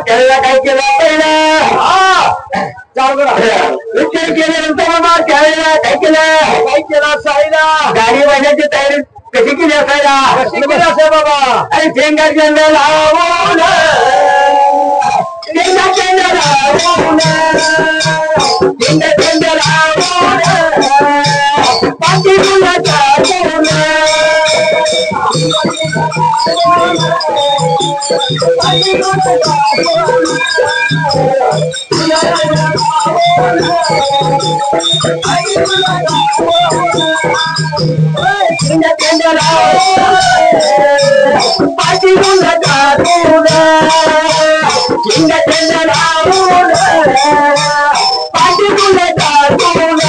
त्याला काय केलं पहिलं चालू करा विचार केल्यानंतर बाबा त्यावेळेला काय केलं साईला गाडी वाजण्याची तयारी कशी केली असायला कशी केली असेल बाबा अरे शेंगा चंद्र लावून शेंगा चंद्र लावून शेंगा चंद्र लावून पाठी मुला चालून पाठी मुला चालून चिंगा चंद्र लावून पाठी मुला चालून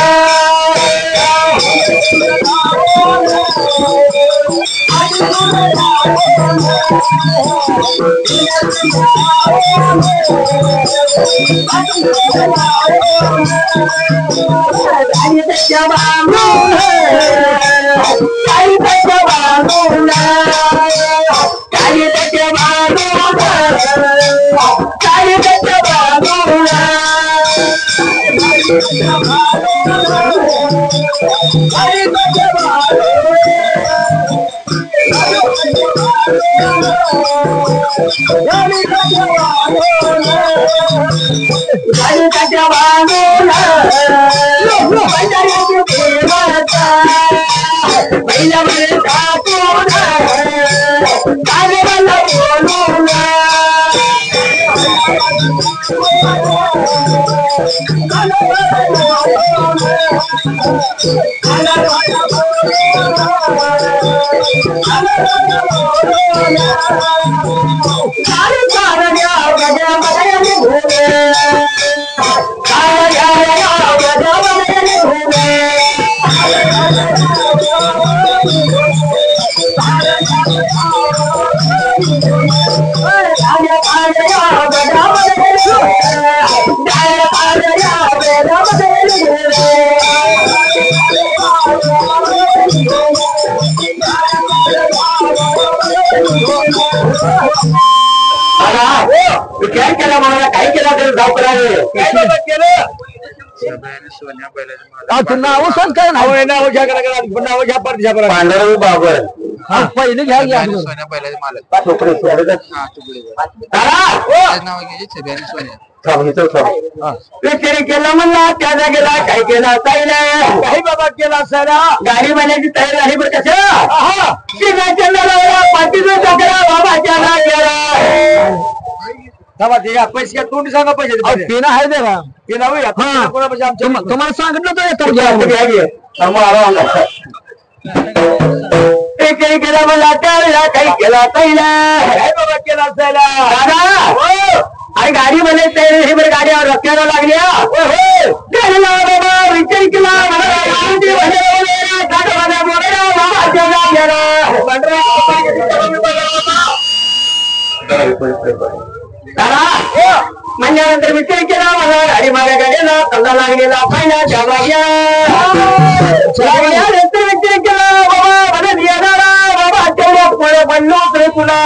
काय केला मला काय केला तर जाऊ करावे नाव सांग काय नाव आहे नाव घ्या नाव घ्या पांढरा बाबर पहिले घ्या घ्या सोन्या पहिल्याचे मालक केला म्हणला त्या जागेला काय केला काही बाबा केला असायला गाडी बनायची तयारी आहे बरं कसं पाठीचा चक्रा बाबाच्या गेला ठीक आहे पैसे तोंडी सांगा पैसे पिना आहे दे ना पिना तुम्हाला सांगितलं तर केला मला त्यावेळेला काही केला पहिला काय बाबा केला असायला दादा आणि गाडी म्हणे हे बरं गाडीवर रस्त्याला लागल्या बाबा विचार केला म्हणल्यानंतर विचार केला मला गाडी माझ्या गाडीला कल्ला लागलेला पहिला त्या नंतर विचार केला बाबा मला येणारा बाबा तेवढा पुढे बनलो तरी तुला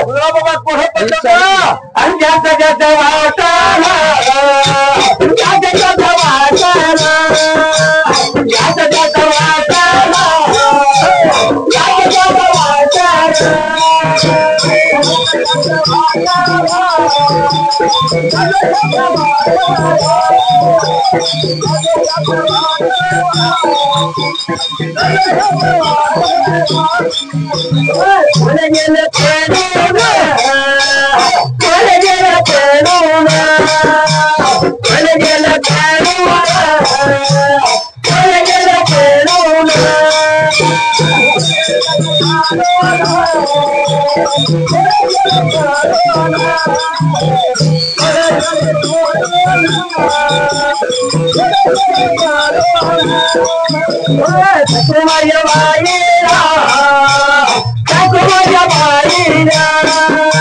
बाबा पुढे पडलं आणि जास्त जास्त वाटायला जास्त जास्त वाटायला जास्त जास्त वाटायला जास्त जास्त वाटायला माझ्या बाईला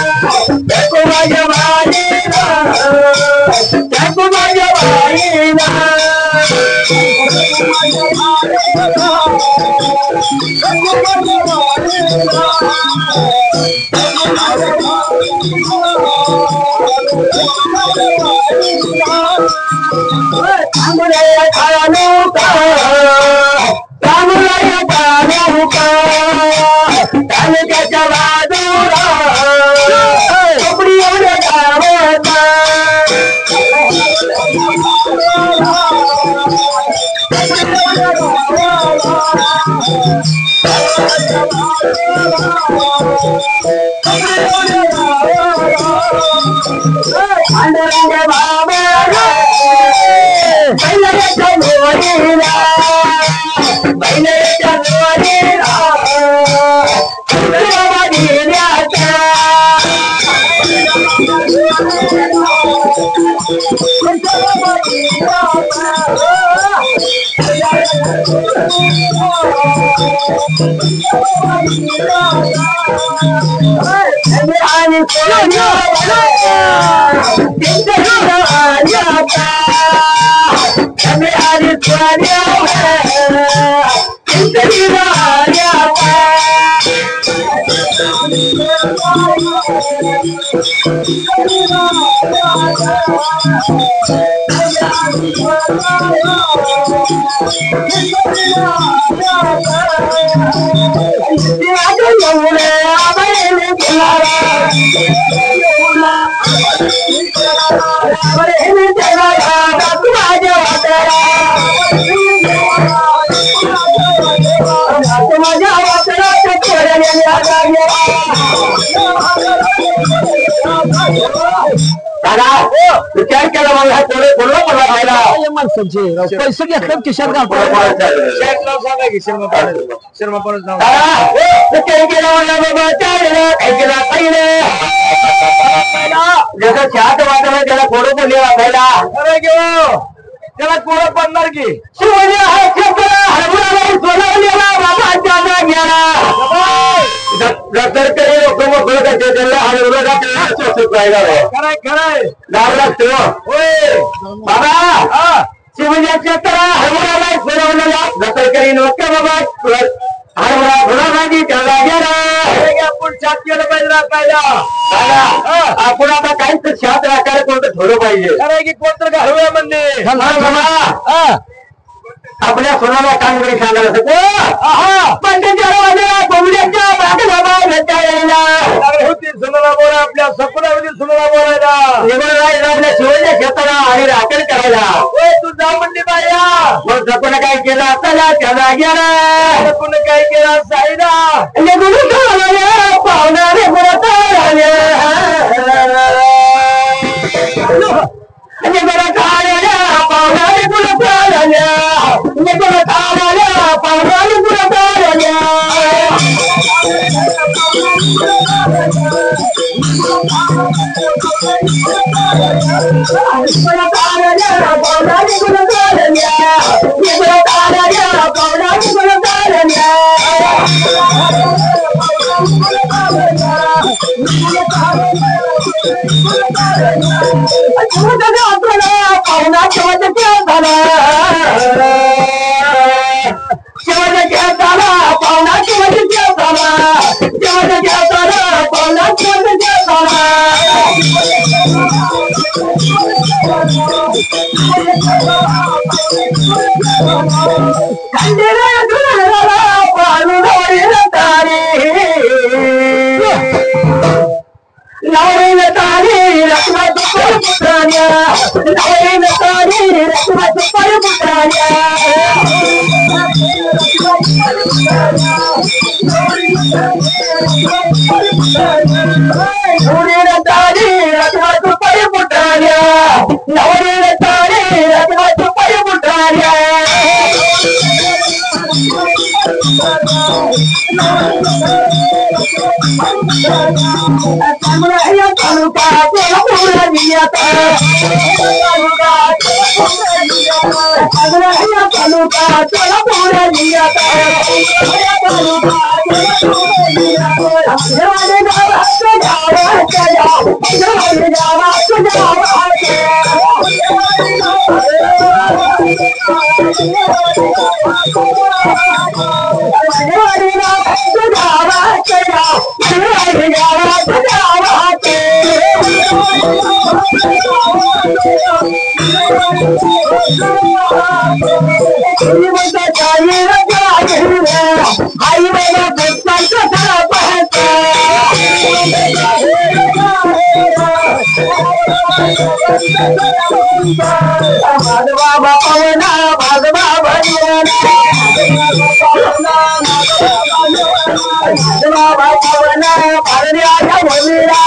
विचार केला मला थोडे बोललो मला खायला माणसांचे पैसे घेतल्यात खिशात घालतो शर्मा परत जसं चहात वाटलं त्याला थोडं बोलले वाटायला त्याला कोण पडणार की खराय गाव लागतो बाबा शिवजाच्या तर हरभराला फिरवलेला दखलकरी नव्हतं बाबा हरभरा फुलासाठी त्याला गेला आपण छात केलं पाहिजे कायदा आपण आता काहीच छात राखायला कोणतं ठेवलं पाहिजे खरंय की कोणतं घालूया म्हणणे आपल्या सोनाला कामगिरी सांगायला पण त्यांच्या कोंबड्याच्या होती सुनाला बोला आपल्या सपना होती सुनाला बोलायला आपल्या शिवच्या शेताला आणि राखण करायला तू जा म्हणली बाया मग सपन काय केलं असताना त्याला गेला सपन काय केलं साईदा पाहुणारे माधवा बापवना माधवा भजवना माधवा बापवना भारण्याच्या भूमीला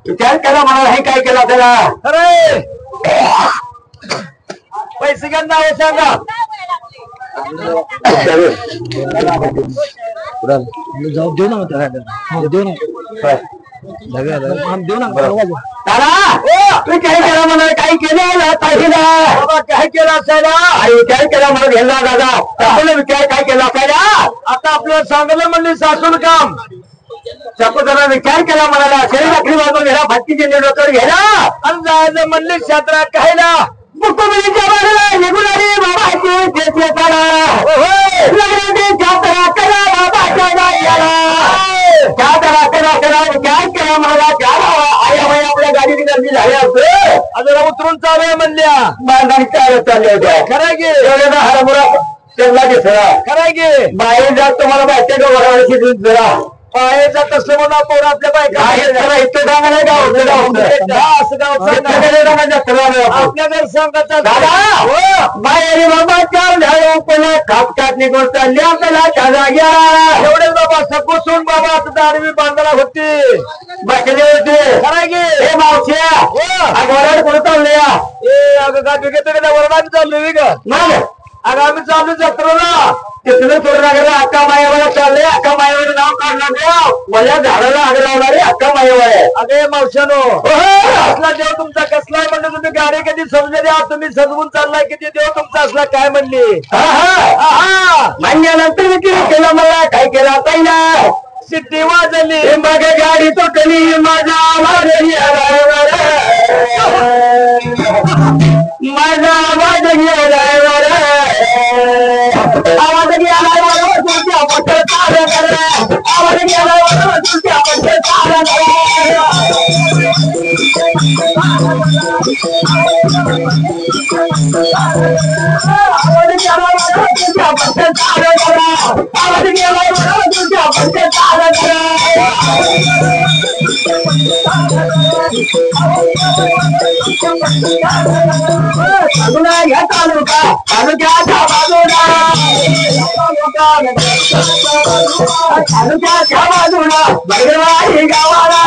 विचार करा मला हे काय केलं त्याला अरे पैसे घ्या नाव सांगा जाऊ देऊ ना देऊ ना देऊ ना तू काय केला मला काय केलं बाबा काय केलं असायला विचार केला मला घ्यायला दादा आपल्याला विचार काय केला असायला आता आपल्याला सांगायला म्हणले सासून काम जरा विचार केला म्हणाला शरीर राखली बाजून घ्यायला भट्टीचे निर्णय घ्यायला आणि जायचं म्हणले क्षेत्रात कायला मुख्यमंत्रीच्या बाजूला निघून आली बाबाची विचार केला म्हणाला आपल्या गाडीची गर्दी झाली असते अजून उतरून चालू आहे म्हणल्या बांधणी चालले होत्या खरं गे एवढ्या हरभरा त्यांना दिसला खरं गे बाहेर जात तुम्हाला बाहेरच्या गव्हाची दूध जरा पायाचा तसं म्हणा पोर आपल्या बायका इथं सांगा आपल्या घर सांगायचा बाहेर बाबा चार झाले पण खापटात निघून चालली आपल्याला त्या जाग्या एवढे बाबा सकोसून बाबा आता दारवी बांधायला होती बसले होते खरं गे हे मावश्या वराड कुठं चालले ए अगं का बिघेत वरडाने चाललोय का मग अगं आम्ही चालू जत्रेला तिथलं थोडं लागलं अक्का मायावर चालले अक्का मायावर नाव काढलं मला झाडाला आग लावणारे अक्का मायावर आहे अगे मावशानो असला देव तुमचा कसला आहे म्हणलं तुम्ही गाडी कधी समजले द्या तुम्ही सजवून चाललाय किती देव तुमचा असला काय म्हणली मान्यानंतर विचार केला मला काय केला पहिला सिद्धी वाजली बघ गाडी तो कली माझा आवाज माझा आवाज आवाज गेला तुमच्या पट्ट चाल कर आवाज गेला तुमच्या पट्ट चाल आवाज गेला तुमच्या पट्ट चाल कर आवाज गेला तुमच्या पट्ट चाल बाजूला घ्या तालुका तालुक्याच्या बाजूला तालुक्याच्या बाजूला बडगरवाडी गावाला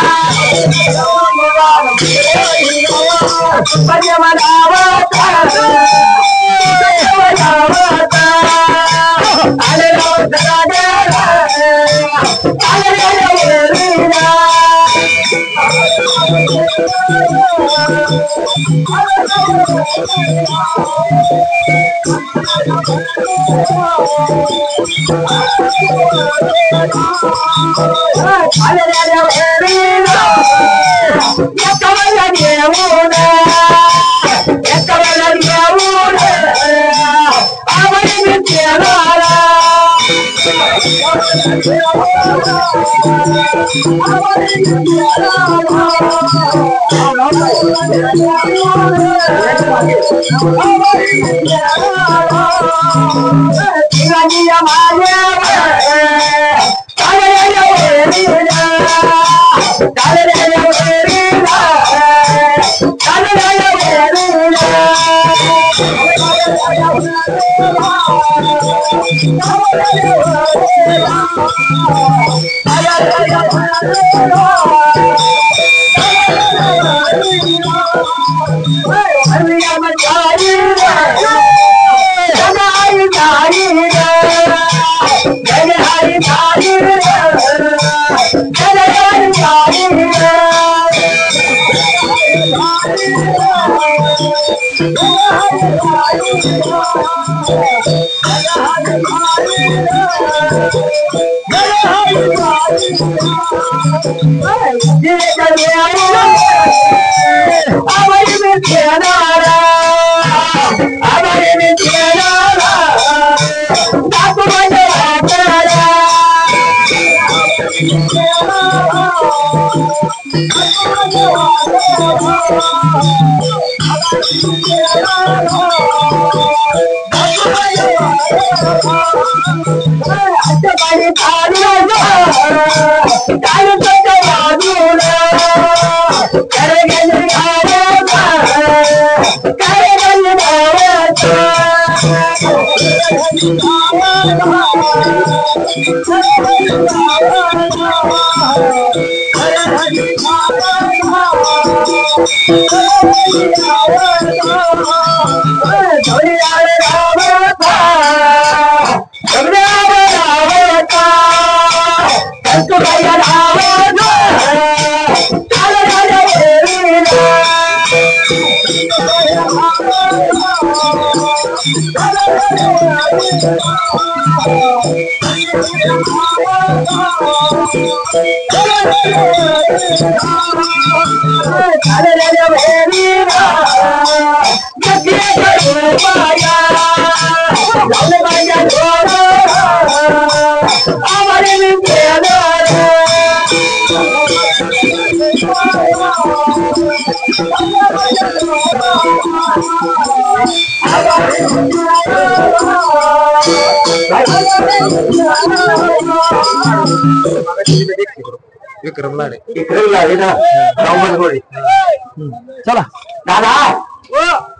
चला दादा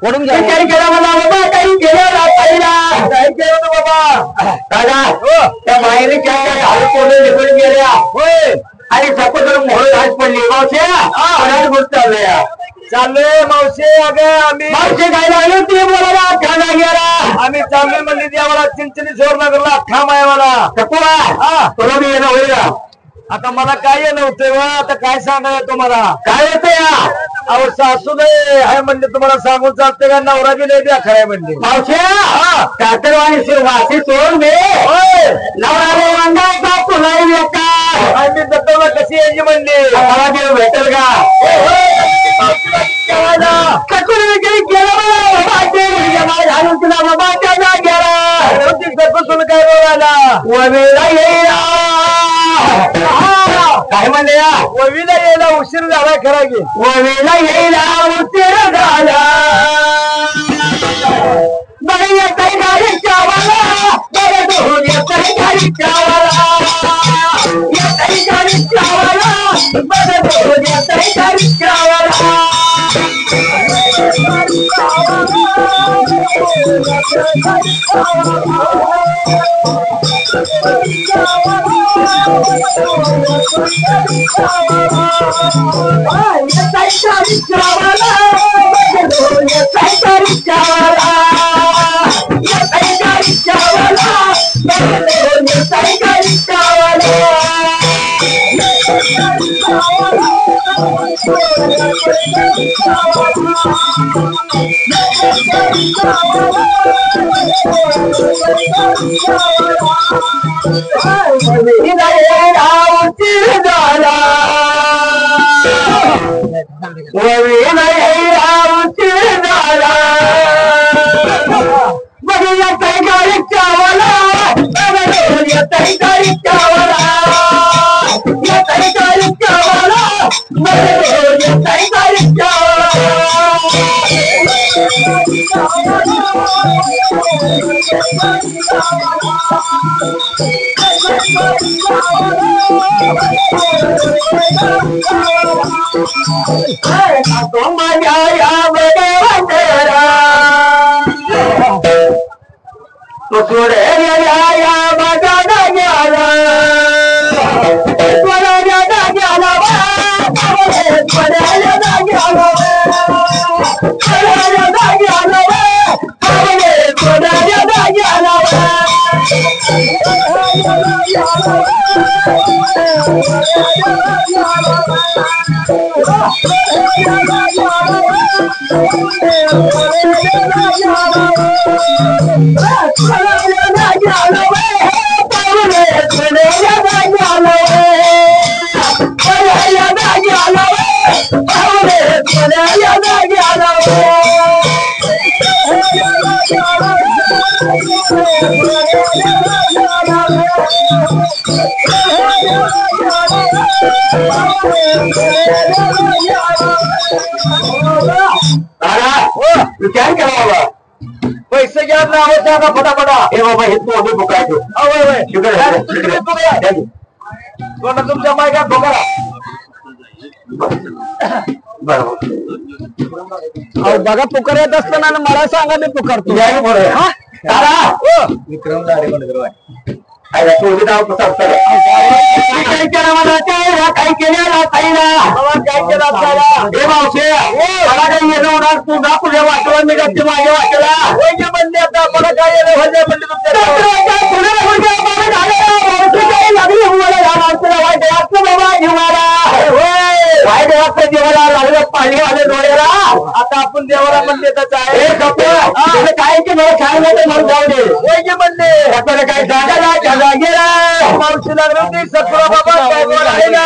ओढून घ्या काही केलं मला बाबा काही केलं ना काही केलं बाबा दादा त्या बाहेरच्या कोणी निघून गेल्या होय आणि सपोज मोहळ घास पडली मावशी गोष्ट चाललोय मावशी अगं आम्ही मावशी काय लागली ती बोलायला अख्खा गेला आम्ही चाललोय म्हणली ती आम्हाला चिंचणी जोर लागला अख्खा माय मला तुला मी येणं होईल का आता मला काय येणं होतंय आता काय सांगाय तुम्हाला काय होतं या अहो सासू नाही आहे म्हणजे तुम्हाला सांगून चालते का नवरा बी नाही द्या खराय म्हणजे मावश्या कातरवाणी वासी सोड मे नवरा का तुला मी दत्तवला कशी यायची म्हणली मला देव भेटेल का काय काय म्हणले ववीला यायला उशीर झाला खरा की ववीला यायला उशीर झाला बरं येतय गाडीच्या वाला बरं धुवून येतय गाडीच्या वाला येतय गाडीच्या वाला बरं धुवून येतय गाडीच्या वाला बाबा पैसे घ्या नाव सांगा फटाफटा हे बाबा हे तू अजून बुकायचो कोणा तुमच्या मायका ठोकरा बघा पुकार येत असताना मला सांगा मी पुकारतो विक्रम काय केलं मला काय केलं काय केलं हे मावशे मला काही येणं होणार तू ना तुझ्या वाटला मी गप्ती माझ्या वाटला म्हणले आता मला काय येणं म्हणजे वाईट वाटतं जीवाला लागलं पाणी आले डोळ्याला आता आपण देवाला म्हणले तर काय की मला छान म्हणते म्हणून जाऊ दे म्हणले आपल्याला काय जागा गेला मावशी लागली होती सत्रा बाबा काय बोलायला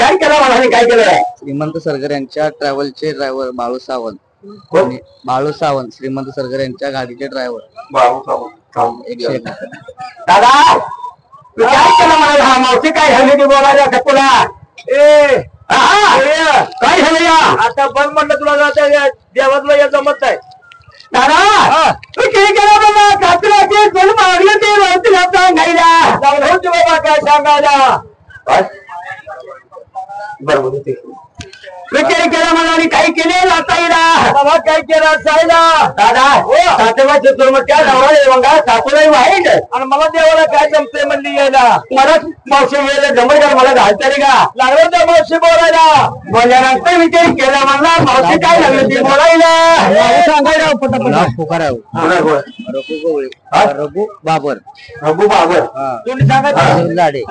काय केलं मला काय केलं श्रीमंत सरगर यांच्या ट्रॅव्हलचे ड्रायव्हर बाळू सावंत कोण? बाळू सावंत श्रीमंत सरगर यांच्या गाडीचे ड्रायव्हर. दादा तू काय केलं मला? हा मावशी काय झाली ती बोलायला तुला? काय झालं या? आता बघ म्हटलं तुला जाता देवातला या जमत नाही. दादा तू काय केलं बाबा? कात्राचे जण मागले ते तुला सांगायला लागलं होते बाबा. काय सांगायला? बरोबर होते. विचार केला मला आणि काही केले साईला. बाबा काय केलं साईला? दादा सातेबाचे तुला काय नवरा मग सासूलाही वाईट आणि मला देवाला काय जमते म्हणली यायला. मला मावशी यायला जमत का? मला घालतरी का लागलं त्या मावशी बोलायला. बोलल्यानंतर विचार केला मला मावशी काय लागली ती बोलायला. सांगायला रघु बाबर. रघु बाबर तुम्ही सांगा. लाडे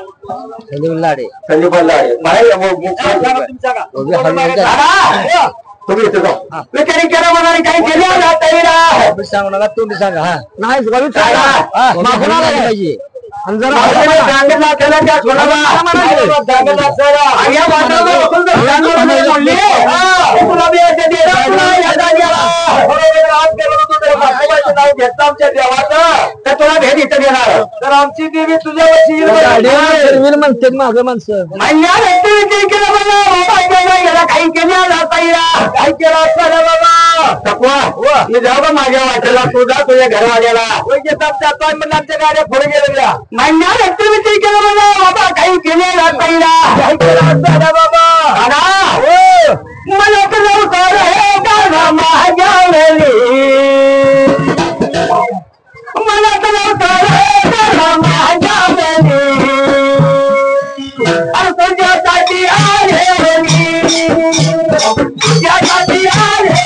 लाडे संदीप लाडे तुम्ही इथे जाऊ. विचारी केला मला आणि काही केलं सांगू नका. तुम्ही सांगा. हा नाही पाहिजे. आमच्या देवाचं तर तुला भेट इथं देणार. तर आमची देवी तुझ्यावरची म्हणते माझं माणसं काही केलं काही केलं असतं बाबा. तकवा मी जाऊ का माझ्या वाटेला तुझा तुझ्या घरवाल्याला म्हणून आमच्या गाड्या पुढे गेलेल्या महिन्यात ऍक्टिव्हिटी केलं मला बाबा. काही केलेला काही केलं असतं बाबा. मला तर लवकर हे गाणं माझ्या मला तर लवकर हे गाणं माझ्या तुझ्यासाठी आले तुझ्यासाठी आले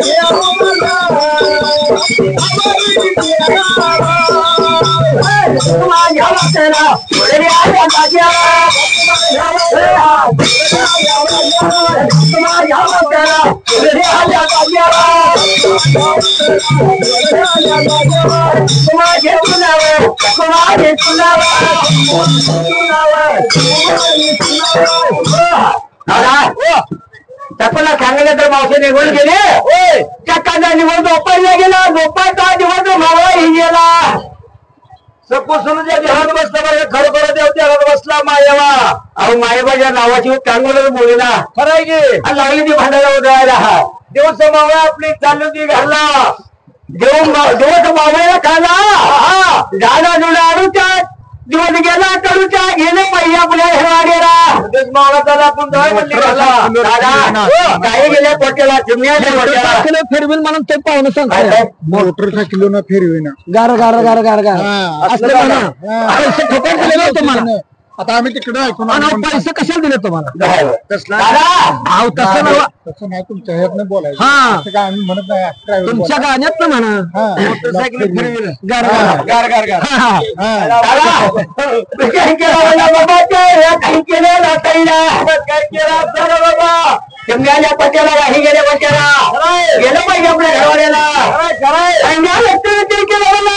Yeah. त्याला सांगितलं तर मावशी निघून गेले चक्काचा निवड झोपायला गेला झोपायचा निवड मावळा ही गेला सपोसून ज्या देहात बसला बरं खरोखर देव देहात बसला मायेवा अहो मायेबाच्या नावाची चांगलं बोलला खरं आहे की लागली ती भांडायला उधळायला दिवस मावळा आपली चालू ती घालला दिवस मावळ्याला खाला झाडा जुडा आडूच्या दिवस गेला करूच्या गेले पाहिजे आपल्या हेवाडीला मावळा त्याला आपण काही गेल्या पोट्याला चिमण्या फिरवीन म्हणून ते पाहुणं सांग मोटरसायकल फिरविना गार गार गार गार गार असं पैसे ठोकाय दिले ना तुम्हाला आता आम्ही तिकडे ऐकून पैसे कशाला दिले तुम्हाला तसं नाही तुमच्या ह्यातनं बोलायचं असं काय आम्ही म्हणत नाही तुमच्या गाण्यात म्हणा मोटरसायकल फिरविलं गार गार गार गार बाबा चिमण्याच्या पट्याला काही गेल्या पट्याला गेलं पाहिजे आपल्या घरवाड्याला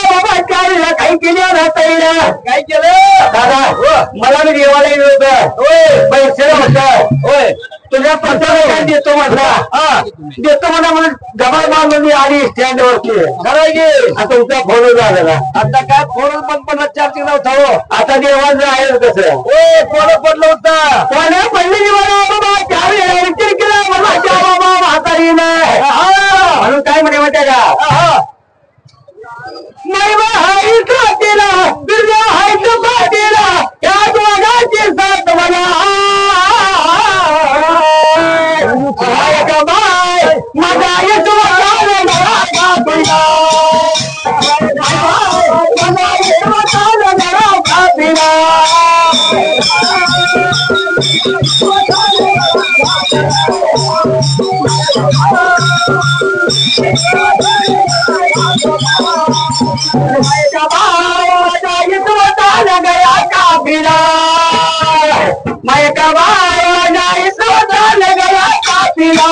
बाबा काही केलं राहता येईल काय केलं दादा मला मी देवाला गेलो होतं पैसे होत होय तुझ्या पत्राला काय देतो म्हटला देतो म्हणा म्हणून गबाळ बांधून मी आली स्टँड वरती खरं आता तुमचा फोन झालेला आता काय फोन पण चार्जिंग नव्हता हो आता देवाचं आहे कसं हो फोन पडलं होतं फोन पडली बाबा त्यावेळी विचार केला मला त्या बाबा म्हातारी नाही म्हणून काय म्हणे माहिती का नाही बा हाय पाटीला बिर्या हाय पाटीला या दोघांची साथ मला बाय माझा येतो गया काफिला मैं कबाया नहीं सोता गया काफिला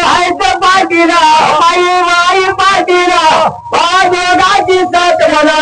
है तो पाटीला माई पाटीला दोघांची साथ मला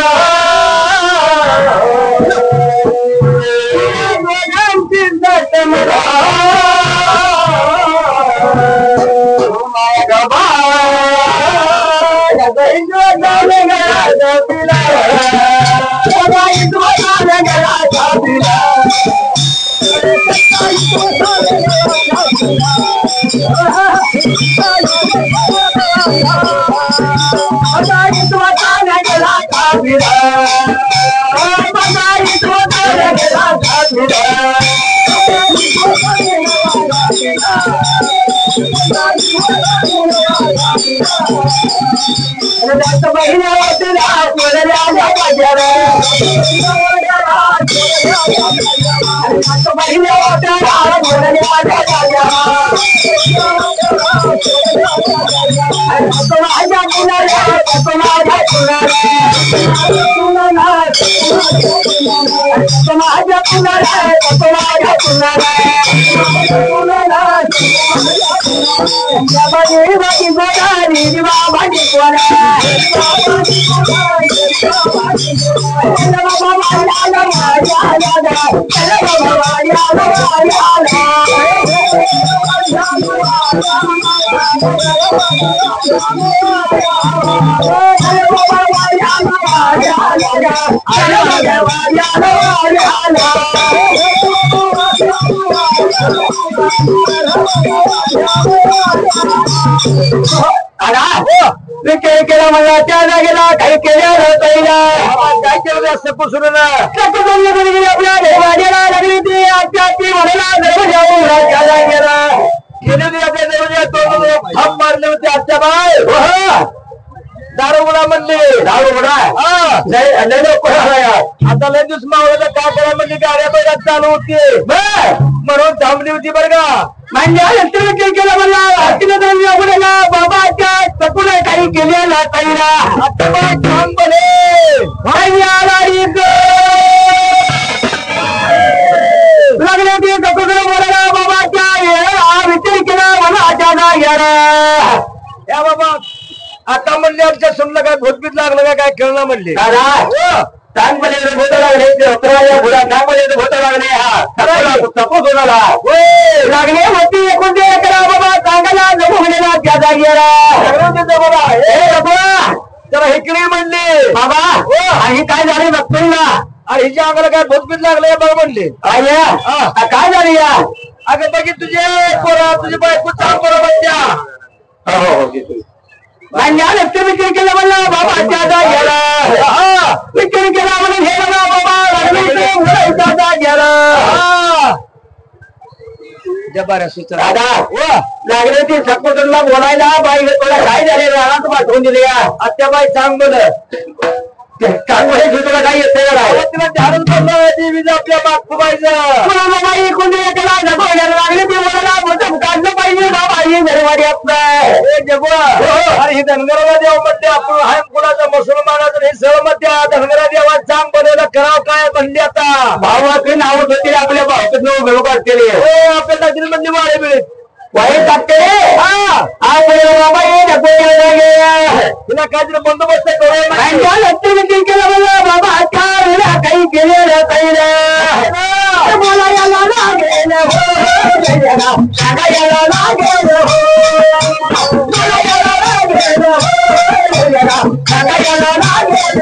केला मला त्या जागेला काही केलं काय केलं असं पुसून आपल्या देवाला लागली ती आजच्या ती म्हणाला मारले होते आजच्या बाय दारुगुडा म्हणली दारुगुडा लय लोक आता लय दिवस मावळ्याला काय करायला म्हणली गाड्या बैलात चालू होती म्हणून थांबली होती बरं का म्हणजे केलं म्हणला बाबाच्या चकून काही केलेला ताईला आता बाय थांब बने लागले ते चकून बोलायला बाबाच्या विचार केला मला अचानक या बाबा आता म्हणले आमच्या सुनला काय भूतभीत लागलं काय खेळणं म्हणले चांगले भूत लागले चांगले भूत लागले सपोज होणारा लागले होती एकूण करा बाबा चांगला नको म्हणेला त्या जागेला बाबा जरा इकडे म्हणले बाबा आणि काय झाले बघतोय ना अरे हिच्या अंगाला काय भूतभीत लागलं बरं म्हणले काय झाले या अगं बघी तुझे पोरा तुझी बायको चांग पोरा बच्चा विचार केला म्हणला बाबा त्याचा गेला विचार केला म्हणून हे बाबा गेला जबाऱ्या सुचना दादा लागले ते सपोर्टरला बोलायला बाई तुला काय झाले रानात पाठवून दिले आत्या बाई सांग बोल चांगले तुला काही येते तिला ध्यान करणार वीज आपल्या बागबाईचं बाई कोणी लागले ते बोलायला मोठं काढलं पाहिजे बाबा घरवाडी आपलं अरे हे धनगराला देव म्हणते आपण हाय कुणाचं मुसलमानाचं हे सहमत द्या धनगरा देवा सांग बनवलं करावं काय म्हणले आता भावाचे नाव होते आपल्या भावाचं घेऊ काढते आपल्या नदील म्हणजे वाळे मिळेल वाई टाकते बाबा तिला काहीतरी बंदोबस्त करू केलं मला बाबा काही केलेलं काही मला याला लागेल याला लागेल मला याला लागेल याला लागेल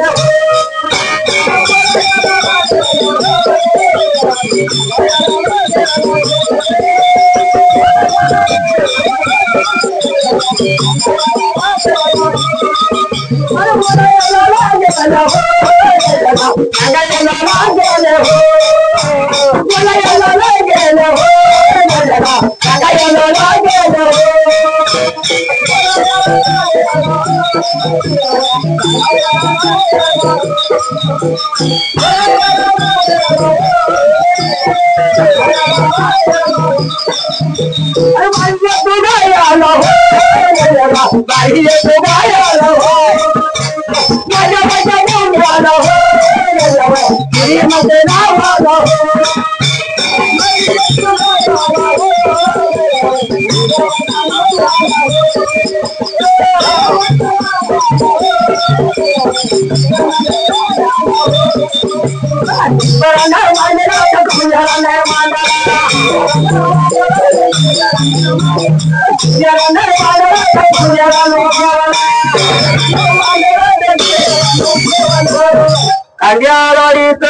अंग्यावाडीत